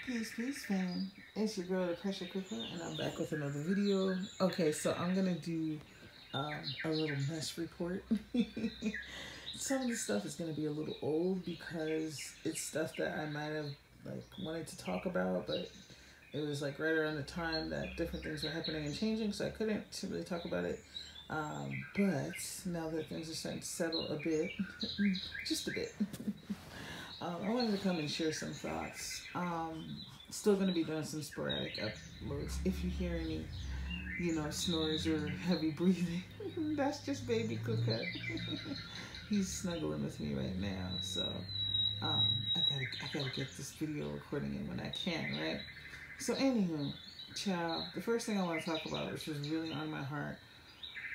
Peace, fam. It's your girl, the pressure cooker, and I'm back with another video. Okay, so I'm gonna do a little mess report. Some of the stuff is gonna be a little old because it's stuff that I might have wanted to talk about, but it was right around the time that different things were happening and changing, so I couldn't really talk about it. But now that things are starting to settle a bit, just a bit. I wanted to come and share some thoughts. Still going to be doing some sporadic uploads. If you hear any, snores or heavy breathing, that's just baby Cookette. He's snuggling with me right now, so I gotta get this video recording in when I can, right? So anywho, child, the first thing I want to talk about, which was really on my heart,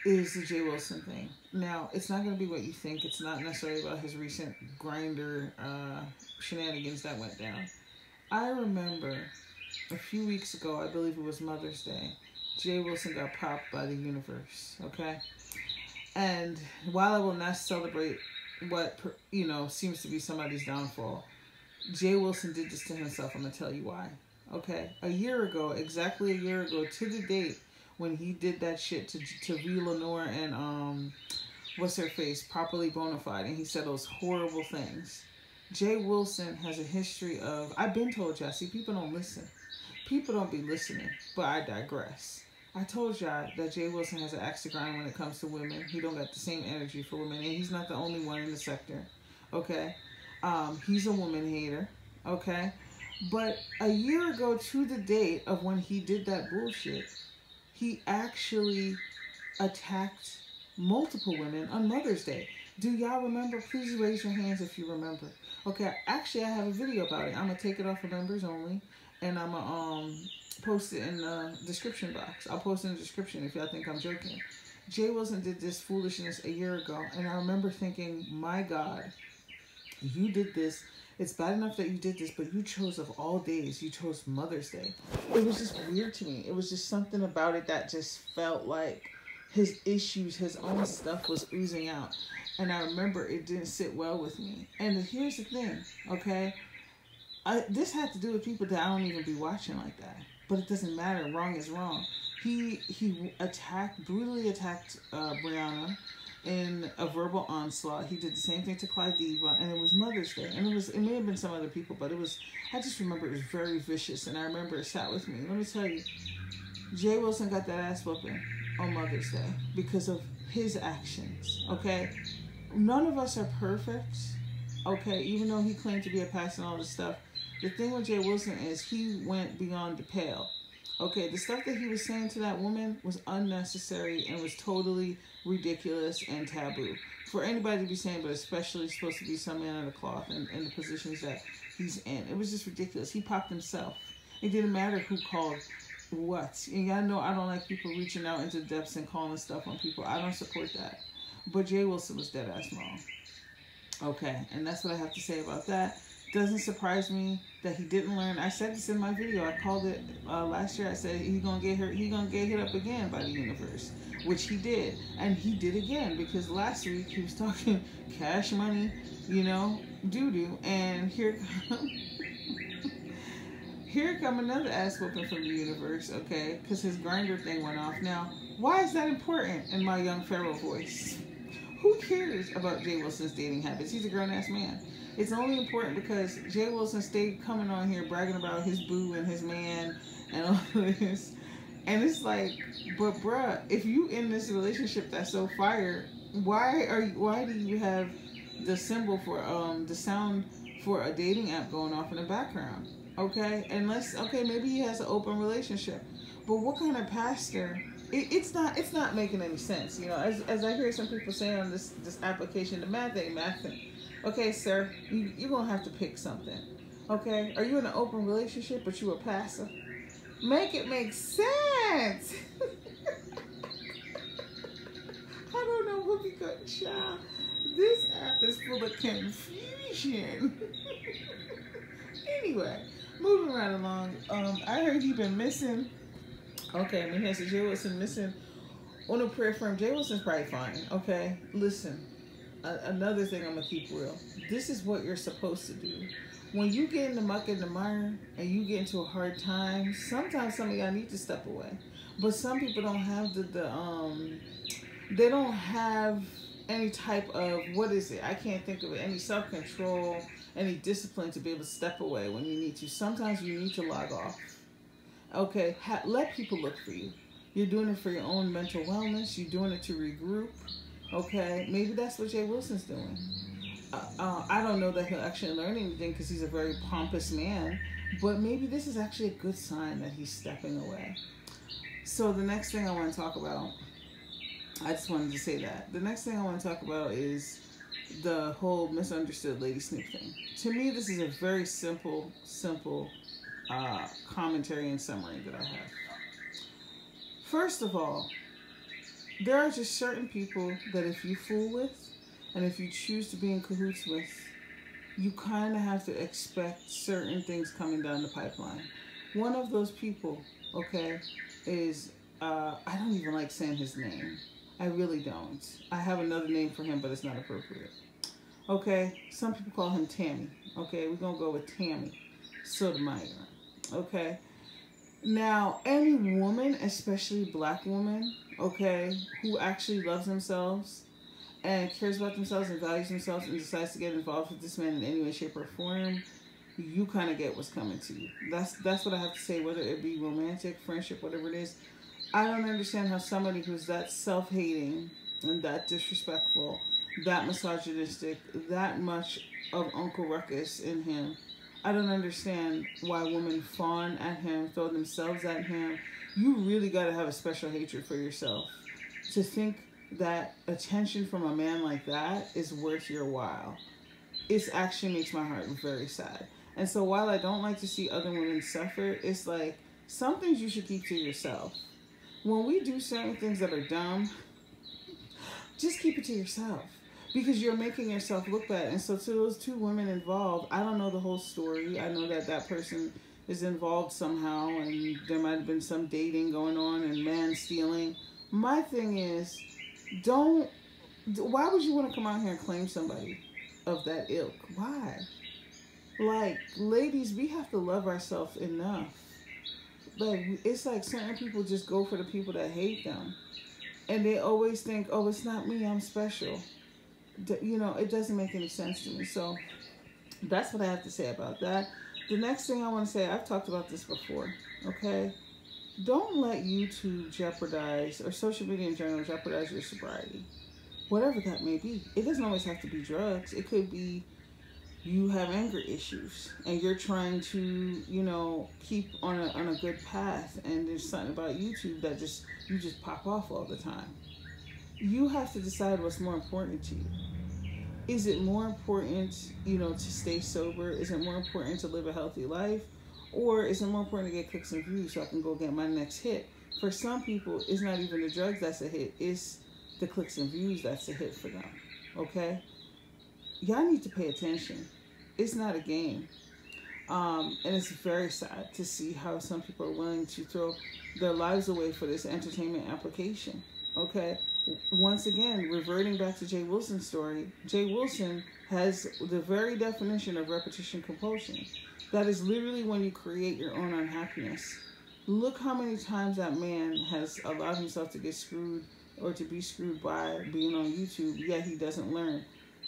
is the Jay Wilson thing. Now, it's not going to be what you think. It's not necessarily about his recent grinder shenanigans that went down. I remember a few weeks ago, I believe it was Mother's Day, Jay Wilson got popped by the universe, okay? And while I will not celebrate what, seems to be somebody's downfall, Jay Wilson did this to himself. I'm going to tell you why, okay? Exactly a year ago, to the date, when he did that shit to V. Lenore and, what's-her-face, Properly Bonafide, and he said those horrible things. Jay Wilson has a history of, I've been told y'all, see, people don't listen. People don't be listening, but I digress. I told y'all that Jay Wilson has an axe to grind when it comes to women. He don't got the same energy for women, and he's not the only one in the sector, okay? He's a woman hater, okay? But a year ago to the date of when he did that bullshit, he actually attacked multiple women on Mother's Day. Do y'all remember? Please raise your hands if you remember. Okay, actually, I have a video about it. I'm going to take it off of members only, and I'm going to post it in the description box. I'll post it in the description if y'all think I'm joking. Jay Wilson did this foolishness a year ago, and I remember thinking, my God, you did this. It's bad enough that you did this, but you chose of all days, you chose Mother's Day. It was just weird to me. It was just something about it that just felt like his issues, his own stuff was oozing out. And I remember it didn't sit well with me. And here's the thing, okay? This had to do with people that I don't even be watching like that. But it doesn't matter. Wrong is wrong. He brutally attacked Brianna in a verbal onslaught. He did the same thing to Clyde Diva, and it was Mother's Day. And it may have been some other people, but I just remember it was very vicious, and I remember it sat with me. Let me tell you, Jay Wilson got that ass whooping on Mother's Day because of his actions, okay? None of us are perfect, okay? Even though he claimed to be a pastor and all this stuff, the thing with Jay Wilson is he went beyond the pale. Okay, the stuff that he was saying to that woman was unnecessary and was totally ridiculous and taboo for anybody to be saying, but especially supposed to be some man of the cloth and the positions that he's in. It was just ridiculous. He popped himself. It didn't matter who called what. And y'all know I don't like people reaching out into the depths and calling stuff on people. I don't support that. But Jay Wilson was dead ass wrong. Okay, and that's what I have to say about that. Doesn't surprise me that he didn't learn. I said this in my video. I called it last year. I said he's gonna get hurt. He's gonna get hit up again by the universe, which he did, and he did again because last week he was talking cash money, doo doo, and here come another ass whooping from the universe. Okay, because his grinder thing went off. Now, why is that important? In my young Pharaoh voice, who cares about Jay Wilson's dating habits? He's a grown ass man. It's only important because Jay Wilson stayed coming on here bragging about his boo and his man and all this. And it's like, but bruh, if you in this relationship that's so fire, why do you have the symbol for the sound for a dating app going off in the background? Okay? Okay, maybe he has an open relationship. But what kind of pastor? It's not making any sense, as I hear some people say on this application, the math ain't mathing. Okay, sir, you're going to have to pick something. Okay? Are you in an open relationship, but you a pastor? Make it make sense. I don't know what we got, child. This app is full of confusion. Anyway, moving right along. I heard he been missing. Okay, I mean, has Jay Wilson missing on a prayer firm? Jay Wilson's probably fine. Okay? Listen. Another thing I'm going to keep real. This is what you're supposed to do. when you get in the muck and the mire and you get into a hard time, sometimes some of y'all need to step away. But some people don't have they don't have any type of, what is it? I can't think of it. Any self-control, any discipline to be able to step away when you need to. Sometimes you need to log off. Okay, let people look for you. You're doing it for your own mental wellness. You're doing it to regroup. Okay, maybe that's what Jay Wilson's doing. I don't know that he'll actually learn anything because he's a very pompous man, but maybe this is actually a good sign that he's stepping away. So the next thing I want to talk about, I just wanted to say that. The next thing I want to talk about is the whole misunderstood Lady Snoop thing. To me, this is a very simple commentary and summary that I have. First of all, there are just certain people that if you fool with, and if you choose to be in cahoots with, you kind of have to expect certain things coming down the pipeline. One of those people, okay, is, I don't even like saying his name. I really don't. I have another name for him, but it's not appropriate. Okay, some people call him Tammy. Okay, we're going to go with Tammy Sotomayor. Okay, now any woman, especially black woman, okay, who actually loves themselves and cares about themselves and values themselves and decides to get involved with this man in any way, shape, or form, you kind of get what's coming to you. That's what I have to say, whether it be romantic, friendship, whatever it is. I don't understand how somebody who's that self-hating and that disrespectful, that misogynistic, that much of Uncle Ruckus in him, I don't understand why women fawn at him, throw themselves at him. You really got to have a special hatred for yourself to think that attention from a man like that is worth your while. It actually makes my heart very sad. And so while I don't like to see other women suffer, it's like some things you should keep to yourself. When we do certain things that are dumb, just keep it to yourself because you're making yourself look bad. And so to those two women involved, I don't know the whole story. I know that that person is involved somehow and there might have been some dating going on and man stealing. My thing is, why would you want to come out here and claim somebody of that ilk? Why? Like, ladies, we have to love ourselves enough. Like, it's like certain people just go for the people that hate them. And they always think, oh, it's not me, I'm special. You know, it doesn't make any sense to me. So that's what I have to say about that. The next thing I want to say, I've talked about this before, okay? Don't let YouTube jeopardize, or social media in general, jeopardize your sobriety. Whatever that may be. It doesn't always have to be drugs. It could be you have anger issues and you're trying to, you know, keep on a good path, and there's something about YouTube that you just pop off all the time. You have to decide what's more important to you. Is it more important, you know, to stay sober? Is it more important to live a healthy life? Or is it more important to get clicks and views so I can go get my next hit? For some people, it's not even the drugs that's a hit. It's the clicks and views that's a hit for them. Okay? Y'all need to pay attention. It's not a game. And it's very sad to see how some people are willing to throw their lives away for this entertainment application. Okay? Once again, reverting back to Jay Wilson's story, Jay Wilson has the very definition of repetition compulsion. That is literally when you create your own unhappiness. Look how many times that man has allowed himself to get screwed or to be screwed by being on YouTube, yet he doesn't learn.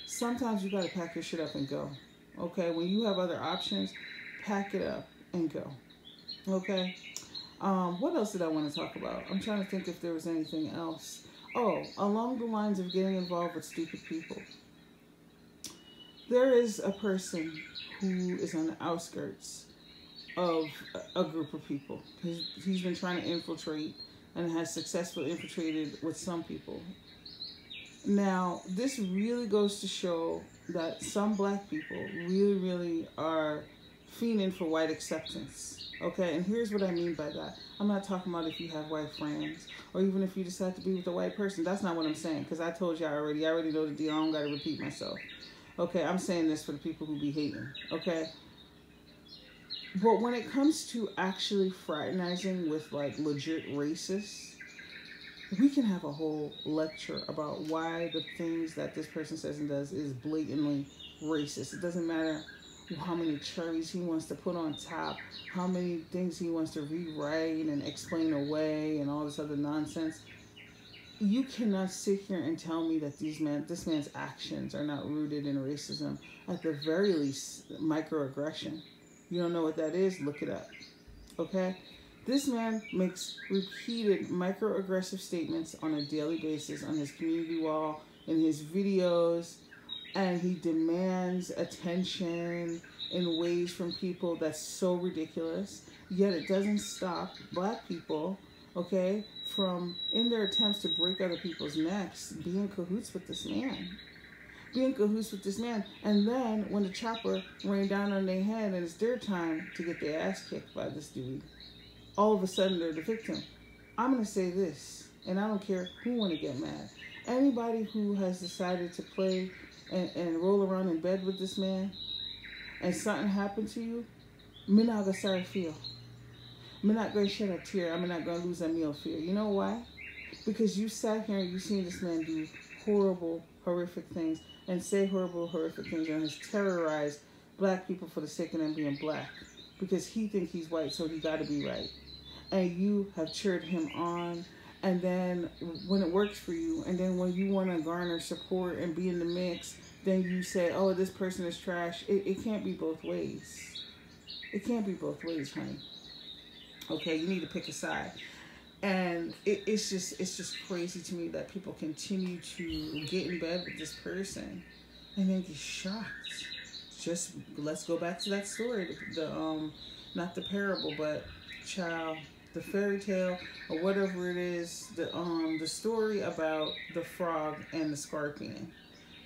Sometimes you got to pack your shit up and go. Okay? When you have other options, pack it up and go. Okay? What else did I want to talk about? I'm trying to think if there was anything else. Oh, along the lines of getting involved with stupid people. There is a person who is on the outskirts of a group of people. He's been trying to infiltrate and has successfully infiltrated with some people. Now, this really goes to show that some black people really are fiending for white acceptance. Okay, and here's what I mean by that. I'm not talking about if you have white friends or even if you decide to be with a white person. That's not what I'm saying, because I told you already. I already know the deal. I don't got to repeat myself. Okay, I'm saying this for the people who be hating. Okay, but when it comes to actually fraternizing with like legit racists, we can have a whole lecture about why the things that this person says and does is blatantly racist. It doesn't matter how many cherries he wants to put on top, how many things he wants to rewrite and explain away, and all this other nonsense. You cannot sit here and tell me that this man's actions are not rooted in racism. At the very least, microaggression. You don't know what that is? Look it up. Okay? This man makes repeated microaggressive statements on a daily basis on his community wall, in his videos, and he demands attention in ways from people that's so ridiculous. Yet it doesn't stop black people, okay, from, in their attempts to break other people's necks, being cahoots with this man. Being cahoots with this man. And then when the chopper rained down on their head and it's their time to get their ass kicked by this dude, all of a sudden they're the victim. I'm going to say this, and I don't care who want to get mad. Anybody who has decided to play and roll around in bed with this man and something happened to you, me not going to sorry feel. I'm not going to shed a tear. I'm not going to lose a meal fear. You know why? Because you sat here and you seen this man do horrible, horrific things and say horrible, horrific things and has terrorized black people for the sake of them being black. Because he thinks he's white, so he got to be right. And you have cheered him on. And then when it works for you, and then when you want to garner support and be in the mix, then you say, oh, this person is trash. It can't be both ways. It can't be both ways, honey. Okay, you need to pick a side. And it's just crazy to me that people continue to get in bed with this person and then get shocked. Just let's go back to that story, the not the parable, but child, the fairy tale or whatever it is, the story about the frog and the scorpion.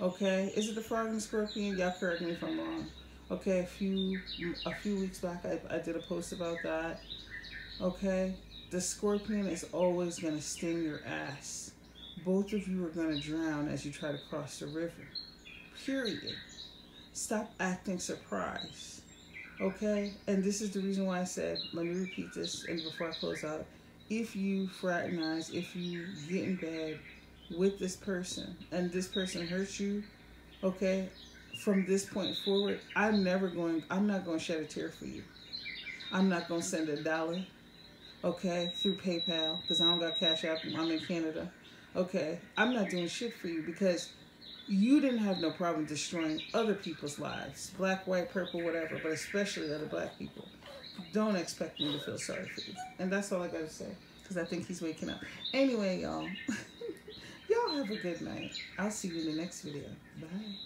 Okay, is it the frog and the scorpion? Y'all correct me if I'm wrong. Okay, a few weeks back I did a post about that. Okay, the scorpion is always going to sting your ass. Both of you are going to drown as you try to cross the river. Period. Stop acting surprised. Okay, and this is the reason why I said, let me repeat this and before I close out. If you fraternize, if you get in bed with this person and this person hurts you, okay, from this point forward, I'm not going to shed a tear for you. I'm not going to send $1, okay, through PayPal, because I don't got Cash App, I'm in Canada. Okay, I'm not doing shit for you because you didn't have no problem destroying other people's lives, black, white, purple, whatever, but especially other black people. Don't expect me to feel sorry for you. And that's all I got to say, because I think he's waking up. Anyway, y'all, y'all have a good night. I'll see you in the next video. Bye.